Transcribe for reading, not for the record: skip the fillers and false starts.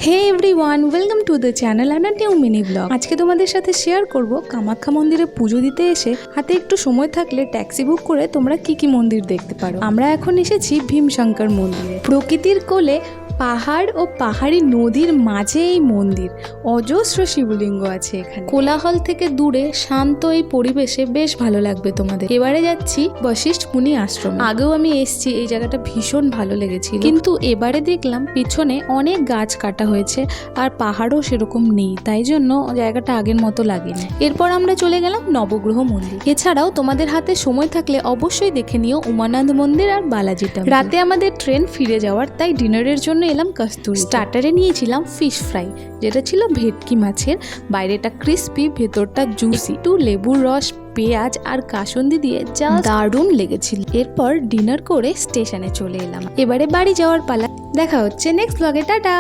Hey everyone, welcome to the channel and a new mini blog. আজকে তোমাদের সাথে share করব কামাখ্যা মন্দিরে পুজো দিতে এসে হাতে একটু সময় থাকলে ট্যাক্সি বুক করে তোমরা কি কি মন্দির দেখতে পারো। আমরা এখন এসেছি ভীমশঙ্কর মন্দিরে। প্রকৃতির কোলে পাহাড় ও পাহাড়ি নদীর মাঝে এই মন্দির, অজস্র শিবলিঙ্গ আছে এখানে। কোলাহল থেকে দূরে শান্ত এই পরিবেশে বেশ ভালো লাগবে তোমাদের। এবারে যাচ্ছি বশিষ্ঠ মুনি আশ্রম। আগেও আমি এসেছি, এই জায়গাটা ভীষণ ভালো লেগেছিল, কিন্তু এবারে দেখলাম পিছনে অনেক গাছ কাটা হয়েছে আর পাহাড়ও সেরকম নেই, তাই জন্য জায়গাটা আগের মতো লাগেনি। এরপর আমরা চলে গেলাম নবগ্রহ মন্দির। এছাড়াও তোমাদের হাতে সময় থাকলে অবশ্যই দেখে নিও উমানন্দ মন্দির আর বালাজি টেম্পল। রাতে আমাদের ট্রেন ফিরে যাওয়ার, তাই ডিনারের জন্য এলাম কস্তুরি। স্টার্টারে নিয়েছিলাম ফিশ ফ্রাই, যেটা ছিল ভেটকি মাছের, বাইরেটা ক্রিস্পি, ভেতরটা জুসি। একটু লেবুর রস, পেঁয়াজ আর কাসুন্দি দিয়ে যা দারুণ লেগেছিল। এরপর ডিনার করে স্টেশনে চলে এলাম। এবারে বাড়ি যাওয়ার পালা। দেখা হচ্ছে নেক্সট ব্লগে, টাটা।